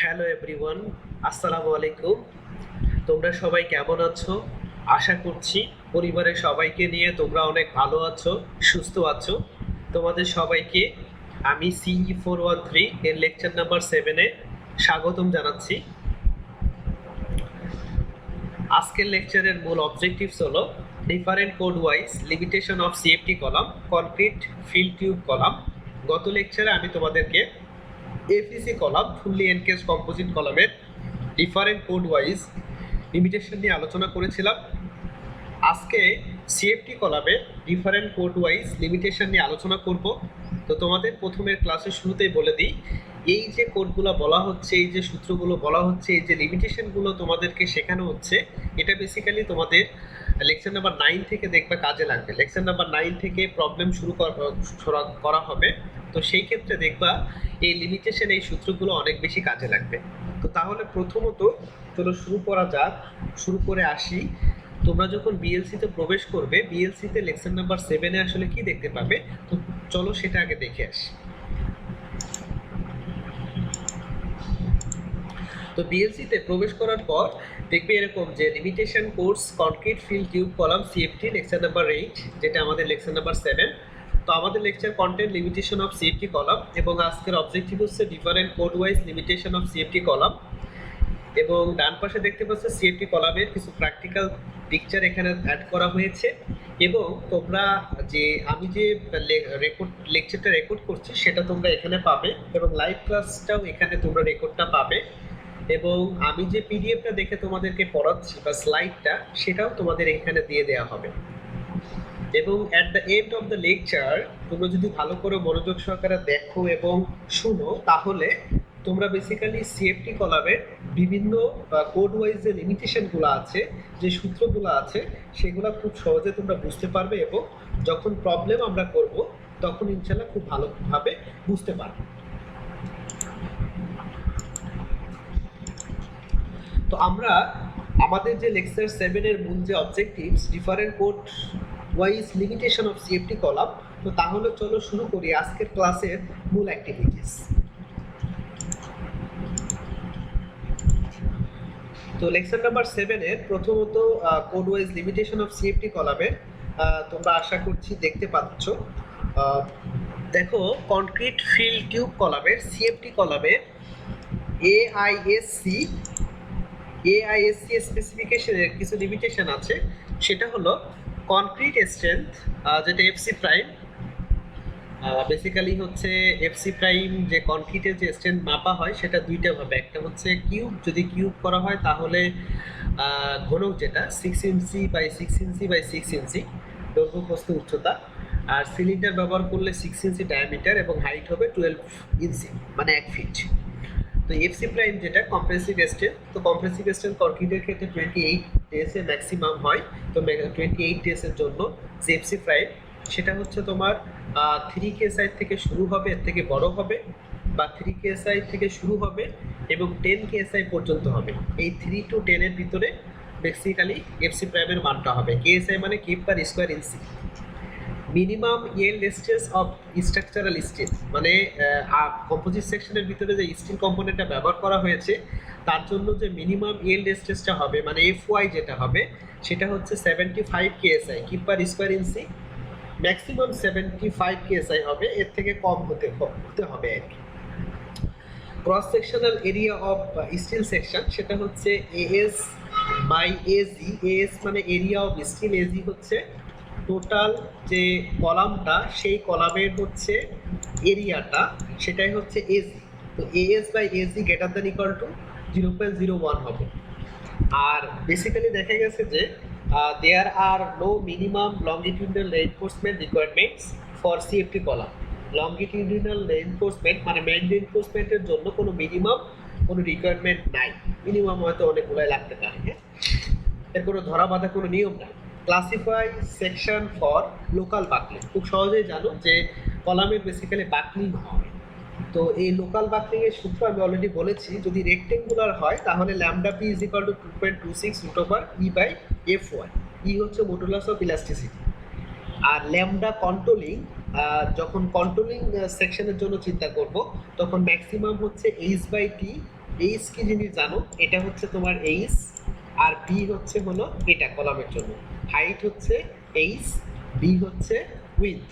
Hello everyone, আসসালামু আলাইকুম। তোমরা সবাই কেমন আছো? আশা করছি পরিবারের সবাইকে নিয়ে তোমরা অনেক ভালো আছো, সুস্থ আছো। তোমাদের সবাইকে আমি CE413 এর লেকচার নাম্বার 7-এ স্বাগতম জানাচ্ছি। আজকের লেকচারের মূল অবজেক্টিভস হলো different code wise limitation of CFT column, concrete fill tube column. গত লেকচারে আমি তোমাদেরকে FEC column, fully encased composite কলামের ডিফারেন্ট কোড ওয়াইজ লিমিটেশন নিয়ে আলোচনা করেছিলাম। আজকে সিএফটি কলামের ডিফারেন্ট কোড ওয়াইজ লিমিটেশন নিয়ে আলোচনা করব। তো তোমাদের প্রথমের ক্লাসের শুরুতেই বলে দিই, এই যে কোডগুলো বলা হচ্ছে, এই যে সূত্রগুলো বলা হচ্ছে, এই যে লিমিটেশনগুলো তোমাদেরকে শেখানো হচ্ছে, এটা বেসিক্যালি তোমাদের লেকচার নাম্বার 9 থেকে দেখবে কাজে লাগবে। লেকচার নাম্বার 9 থেকে প্রবলেম শুরু করা হবে। তো সেই ক্ষেত্রে দেখবা এই লিমিটেশন, এই সূত্রগুলো অনেক বেশি কাজে লাগবে। তো তাহলে প্রথমত চলো শুরু করা যাক। শুরু করে আসি, তোমরা যখন বিএলসিতে প্রবেশ করবে, বিএলসিতে লেকচার নাম্বার 7-এ আসলে কি দেখতে পাবে, তো চলো সেটা আগে দেখে আসি। তো বিএলসিতে প্রবেশ করার পর দেখবে এরকম যে limitation course concrete fill tube column CFT lecture number 8, যেটা আমাদের লেকচার নাম্বার 7। তো আমাদের lecture content limitation of CFT column, এবং আজকের অবজেক্টিভ হচ্ছে different code wise limitation of CFT column. এবং ডান পাশে দেখতে পাচ্ছ সিএফটি কলামের কিছু প্র্যাকটিক্যাল পিকচার এখানে অ্যাড করা হয়েছে। এবং তোমরা আমি যে লেকচারটা রেকর্ড করছি সেটা তোমরা এখানে পাবে, এবং লাইভ ক্লাসটাও এখানে তোমরা রেকর্ডটা পাবে। এবং আমি যে পিডিএফটা দেখে তোমাদেরকে পড়াচ্ছি বা স্লাইডটা, সেটাও তোমাদের এখানে দিয়ে দেওয়া হবে। এবং at the end of the lecture তোমরা যদি ভালো করে মনোযোগ সহকারে দেখো এবং শুনো, তাহলে তোমরা বেসিক্যালি সিএফটি কলামের বিভিন্ন কোড ওয়াইজ যে লিমিটেশনগুলো আছে, যে সূত্রগুলো আছে, সেগুলো খুব সহজে তোমরা বুঝতে পারবে, এবং যখন প্রবলেম আমরা করব তখন ইনশাল্লাহ খুব ভালোভাবে বুঝতে পারবে। তো আমরা আমাদের যে লেকচার 7-এর মূল যে objectives different code wise limitation of CFT column, তো তাহলে চলো শুরু করি আজকের ক্লাসের মূল অ্যাক্টিভিটিস। তো লেকচার নাম্বার 7-এর প্রথমত code wise limitation of CFT কলামের তোমরা আশা করছি দেখতে পাচ্ছ। দেখো, কনক্রিট ফিল টিউব কলামের সিএফটি কলামের এআইএসসি স্পেসিফিকেশনের কিছু লিমিটেশন আছে। সেটা হলো কনক্রিট স্ট্রেংথ, যেটা এফসি প্রাইম। বেসিক্যালি হচ্ছে এফসি প্রাইম, যে কনক্রিটের যে স্ট্রেংথ মাপা হয় সেটা দুইটা ভাবে। একটা হচ্ছে কিউব, যদি কিউব করা হয় তাহলে ঘনক যেটা 6 ইঞ্চি বাই 6 ইঞ্চি বাই 6 ইঞ্চি দৈর্ঘ্য প্রস্থ উচ্চতা, আর সিলিন্ডার ব্যবহার করলে 6 ইঞ্চি ডায়ামিটার এবং হাইট হবে 12 ইঞ্চি, মানে 1 ফিট। তো এফসি প্রাইম যেটা কম্প্রেসিভ স্ট্রেংথ, তো কম্প্রেসিভ স্ট্রেংথ কনক্রিটের ক্ষেত্রে 28 ডেসে ম্যাক্সিমাম হয়। তো 28 ডেসের জন্য যে এফসি প্রাইম, সেটা হচ্ছে তোমার 3 KSI থেকে শুরু হবে, এর থেকে বড় হবে, বা 3 KSI থেকে শুরু হবে এবং 10 KSI পর্যন্ত হবে। এই 3 to 10 এর ভিতরে বেসিক্যালি এফসি প্রাইমের মানটা হবে। কেএসআই মানে kip per square inch. Minimum yield stress of structural steel, মানে কম্পোজিট সেকশনের ভিতরে যে স্টিল কম্পোনেন্টটা ব্যবহার করা হয়েছে, তার জন্য যে মিনিমাম ইয়েল্ড স্ট্রেসটা হবে, মানে এফওয়াই যেটা হবে, সেটা হচ্ছে 75 KSI কিপ পার স্কোয়ার ইঞ্চি। ম্যাক্সিমাম 75 KSI হবে, এর থেকে কম হতে হবে আর কি। Cross sectional area of steel section, সেটা হচ্ছে এএস বাই এজি। এএস মানে এরিয়া অফ স্টিল, এজি হচ্ছে টোটাল যে কলামটা, সেই কলামের হচ্ছে এরিয়াটা, সেটাই হচ্ছে এজি। তো AS by AG greater than equal to 0.01 হবে। আর বেসিক্যালি দেখা গেছে যে there are no minimum longitudinal reinforcement requirements for CFT column. Longitudinal reinforcement মানে মেইন রেইনফোর্সমেন্টের জন্য কোনো মিনিমাম কোনো রিকোয়ারমেন্ট নাই। মিনিমাম হয়তো অনেকগুলাই লাগতে পারে, হ্যাঁ, এর কোনো ধরা বাঁধা কোনো নিয়ম নাই। Classify section for local buckling, খুব সহজেই জানো যে কলামের বেসিক্যালি বাকলিং হয়। তো এই লোকাল বাকলিং এর সূত্র আমি অলরেডি বলেছি, যদি রেক্টেঙ্গুলার হয় তাহলে lambda P is equal to 2.26 root over E by F Y. E হচ্ছে মডুলাস অফ ইলাস্টিসিটি। আর ল্যামডা কন্ট্রোলিং, যখন কন্ট্রোলিং সেকশনের জন্য চিন্তা করব, তখন ম্যাক্সিমাম হচ্ছে এইচ বাই টি এইচ কি জিনিস জানো, এটা হচ্ছে তোমার এইচ, আর বি হচ্ছে হলো এটা কলামের জন্য, হাইট হচ্ছে এইচ, বি হচ্ছে উইথ,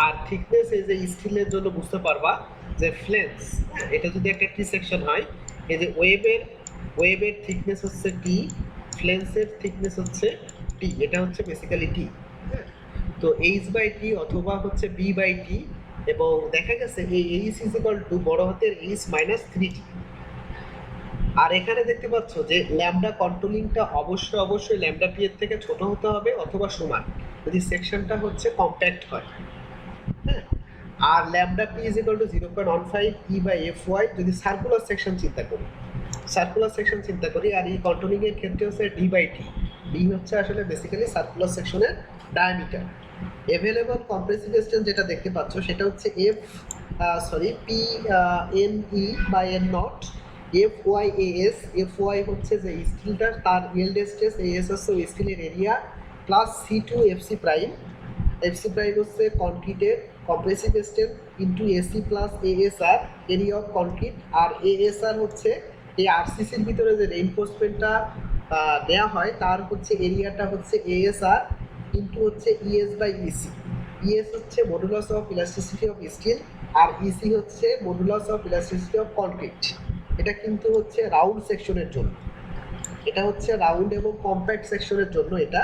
আর থিকনেস এই যে স্টিলের জন্য বুঝতে পারবা যে ফ্লেন্স, এটা যদি একটা টি সেকশন হয়, এই যে ওয়েবের থিকনেস হচ্ছে টি, ফ্লেন্সের থিকনেস হচ্ছে টি, এটা হচ্ছে বেসিক্যালি টি। তো এইচ বাই টি অথবা হচ্ছে বি বাই টি, এবং দেখা গেছে এই এইচ ইজ ইকুয়াল টু বড় হাতের এইচ মাইনাস 3t। আর এখানে দেখতে পাচ্ছ যে ল্যামডা কন্ট্রোলিংটা অবশ্যই ল্যামডা পি এর থেকে ছোট হতে হবে অথবা সমান, যদি সেকশনটা হচ্ছে কম্প্যাক্ট হয়। হ্যাঁ, আর lambda P is equal to 0.15 E by F Y যদি সার্কুলার সেকশন চিন্তা করি, আর এই কন্ট্রোলিং এর ক্ষেত্রে হচ্ছে ডি বাই টি, ডি হচ্ছে আসলে বেসিক্যালি সার্কুলার সেকশনের ডায়ামিটার। এভেলেবল কম্প্রেসিভ স্ট্রেন্থ যেটা দেখতে পাচ্ছ সেটা হচ্ছে P N E by N not, F Y S, F Y হচ্ছে যে স্টিলটা তার ইয়েল্ড স্ট্রেস, এস হচ্ছে স্টিলের area, plus C two FC prime, FC prime হচ্ছে কনক্রিটের compressive strength into AC plus ASR area of concrete, আর ASR হচ্ছে এই আরসিসির ভিতরে যে রেইনফোর্সমেন্টটা দেওয়া হয় তার হচ্ছে এরিয়াটা হচ্ছে এএসআর ইন্টু হচ্ছে ইএস বাই ইসি। ইএস হচ্ছে modulus of elasticity of steel, আর ইসি হচ্ছে modulus of elasticity of concrete. এটা কিন্তু হচ্ছে রাউন্ড সেকশনের জন্য, এটা হচ্ছে রাউন্ড এবং কম্প্যাক্ট সেকশনের জন্য এটা।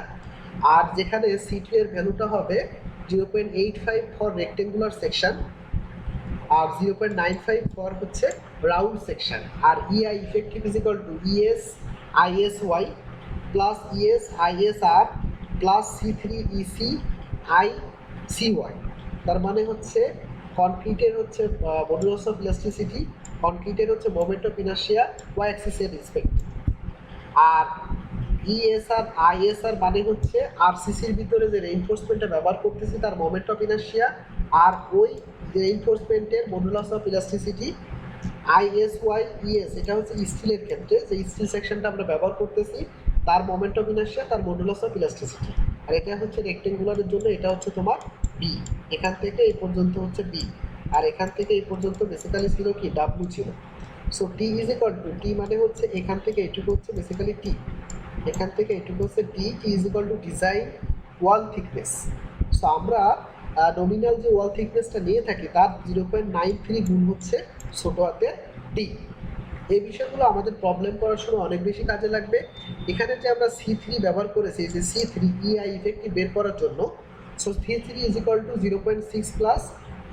আর যেখানে সি2 এর ভ্যালুটা হবে 0.85 ফর রেক্টেঙ্গুলার সেকশন, আর 0.95 ফর হচ্ছে রাউন্ড সেকশন। আর EI effective is equal to ES ISY plus ES ISR plus সি3 ইসি আই সিওয়াই। তার মানে হচ্ছে কনক্রিটের হচ্ছে মডুলাস অফ ইলাস্টিসিটি, কনক্রিটের হচ্ছে মোমেন্ট অফ ইনার্শিয়া ওয়াই অ্যাক্সিসের রেসপেক্ট, আর ইএসআর আইএসআর মানে হচ্ছে আরসিসির ভিতরে যে রেইনফোর্সমেন্টটা ব্যবহার করতেছি তার মোমেন্ট অফ ইনার্শিয়া, আর ওই রেইনফোর্সমেন্টের মডুলাস অফ ইলাস্টিসিটি আইএসওয়াই ইএস, এটা হচ্ছে স্টিলের ক্ষেত্রে যে স্টিল সেকশনটা আমরা ব্যবহার করতেছি তার মোমেন্ট অফ ইনার্শিয়া তার মডুলাস অফ ইলাস্টিসিটি। আর এটা হচ্ছে রেক্টেঙ্গুলারের জন্য এটা হচ্ছে তোমার বি, এখান থেকে এই পর্যন্ত হচ্ছে বি, আর এখান থেকে এই পর্যন্ত বেসিক্যালি ছিল কি ডাব্লিউ ছিল। So T is equal to, T মানে হচ্ছে এখান থেকে এটুকু হচ্ছে বেসিক্যালি টি, এখান থেকে এটুকু হচ্ছে T, T is equal to design wall thickness. So আমরা নমিনাল যে ওয়াল থিকনেসটা নিয়ে থাকি তার 0.93 গুণ হচ্ছে ছোট হাতের ডি। এই বিষয়গুলো আমাদের প্রবলেম করার সময় অনেক বেশি কাজে লাগবে। এখানে যে আমরা C3 ব্যবহার করেছি, যে C3 EI ইফেক্টিভ বের করার জন্য, so C3 is equal to 0.6 plus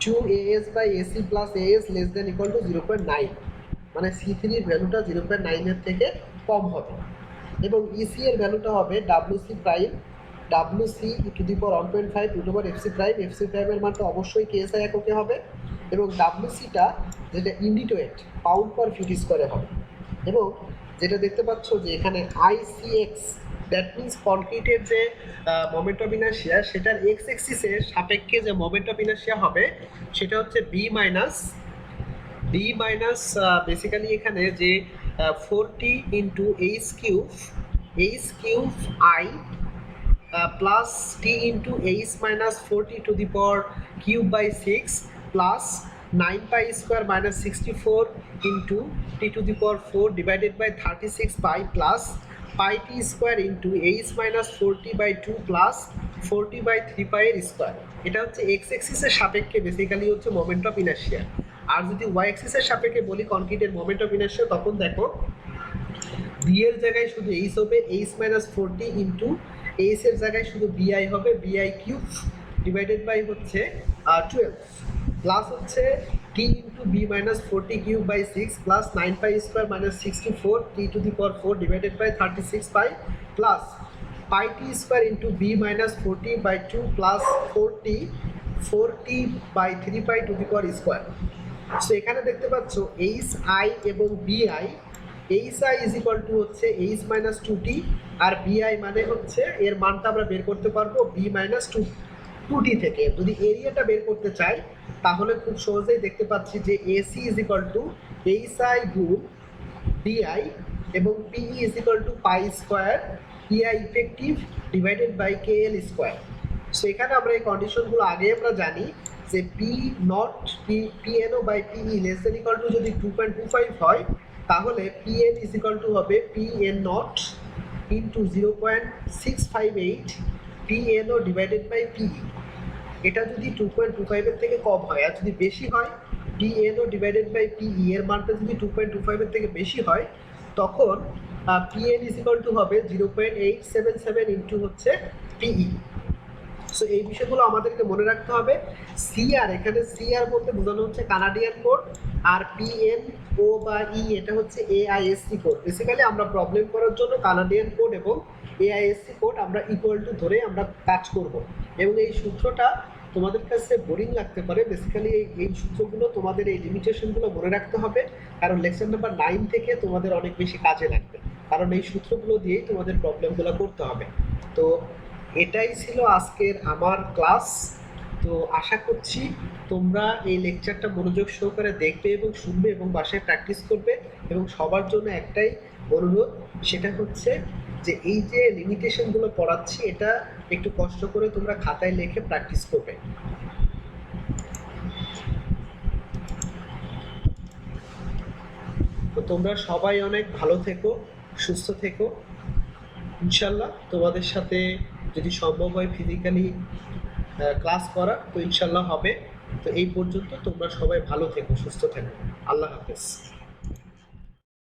2 AS by AC plus AS less than equal to 0.9, মানে C3 এর ভ্যালুটা 0.9 এর থেকে কম হবে, এবং EC এর ভ্যালুটা হবে WC prime, WC two the power 1.5 two the power FC prime, FC প্রাইমের মানটা অবশ্যই KSI এককে হবে, এবং WCটা যেটা ইউনিট ওয়েট পাউন্ড পার ফিট স্কোয়ারে হবে, এবং যেটা দেখতে পাচ্ছ যে এখানে ICX, দ্যাট মিনস কনক্রিটের যে মোমেন্ট অফ ইনার্শিয়া সেটার এক্স এক্সিসের সাপেক্ষে যে মোমেন্ট অফ ইনার্শিয়া হবে সেটা হচ্ছে বি মাইনাস বেসিক্যালি এখানে যে 40 into H cube I plus T into H minus 40 to the power cube by 6 plus 9 pi square minus 64 into T to the power 4 divided by 36 pi plus pi T square into H minus 40 by 2 plus 40 by 3 pi এর square. এটা হচ্ছে x এক্সিসের সাপেক্ষে basically হচ্ছে moment of inertia. আর যদি Y এক্সিসের সাপেক্ষে বলি কনক্রিটের moment of inertia, তখন দেখো বি এর জায়গায় শুধু এইচ হবে এইচ মাইনাস 40 ইন্টু এইচ এর জায়গায় শুধু বিআই হবে বিআই কিউব ডিভাইডেড বাই হচ্ছে 12 প্লাস হচ্ছে T into B minus 40 cube by 6 plus 9 pi square minus 64 T to the power 4 divided by 36 pi plus pi T square into B minus 40 by 2 plus 40 by 3 pi to the power square. So এখানে দেখতে পাচ্ছ H I এবং BI, H I is equal to হচ্ছে H minus 2t, আর BI মানে হচ্ছে এর মানটা আমরা বের করতে পারবো বি মাইনাস 2t থেকে। যদি এরিয়াটা বের করতে চাই তাহলে খুব সহজেই দেখতে পাচ্ছি যে AC is equal to H I গুণ বিআই এবং PE is equal to pi square PI effective divided by K L square. So এখানে আমরা এই কন্ডিশনগুলো আগে আমরা জানি যে P not PNO by PE less than equal to যদি 2.25 হয় তাহলে পিএন ইজ ইকুয়াল টু হবে PN not into 0.658 PNO divided by PE. এটা যদি 2.25 এর থেকে কম হয় আর যদি বেশি হয় পিএনও ডিভাইডেড বাই পিই এর মানটা যদি 2.25 এর থেকে বেশি হয় তখন পিএন ইজ ইকুয়াল টু হবে 0.877 ইন্টু হচ্ছে পিই। সো এই বিষয়গুলো আমাদেরকে মনে রাখতে হবে। সিআর, এখানে সিআর বলতে বোঝানো হচ্ছে কানাডিয়ান কোড, আর পিএন ও বা ই এটা হচ্ছে এআইএসসি কোড। বেসিক্যালি আমরা প্রবলেম করার জন্য কানাডিয়ান কোড এবং এআইএসসি কোড আমরা ইকুয়াল টু ধরে আমরা কাজ করব। এবং এই সূত্রটা তোমাদের কাছে বোরিং লাগতে পারে, বেসিক্যালি এই সূত্রগুলো তোমাদের এই লিমিটেশনগুলো মনে রাখতে হবে, কারণ লেকচার নাম্বার 9 থেকে তোমাদের অনেক বেশি কাজে লাগবে, কারণ এই সূত্রগুলো দিয়েই তোমাদের প্রবলেমগুলো করতে হবে। তো এটাই ছিল আজকের আমার ক্লাস। তো আশা করছি তোমরা এই লেকচারটা মনোযোগ সহকারে দেখবে এবং শুনবে এবং বাসায় প্র্যাকটিস করবে। এবং সবার জন্য একটাই অনুরোধ, সেটা হচ্ছে যে এই যে লিমিটেশনগুলো পড়াচ্ছি এটা একটু কষ্ট করে তোমরা খাতায় লিখে প্র্যাকটিস করবে। তো তোমরা সবাই অনেক ভালো থেকো, সুস্থ থেকো। ইনশাল্লাহ তোমাদের সাথে যদি সম্ভব হয় ফিজিক্যালি ক্লাস করা তো ইনশাল্লাহ হবে। তো এই পর্যন্ত তোমরা সবাই ভালো থেকো, সুস্থ থেকো। আল্লাহ হাফেজ।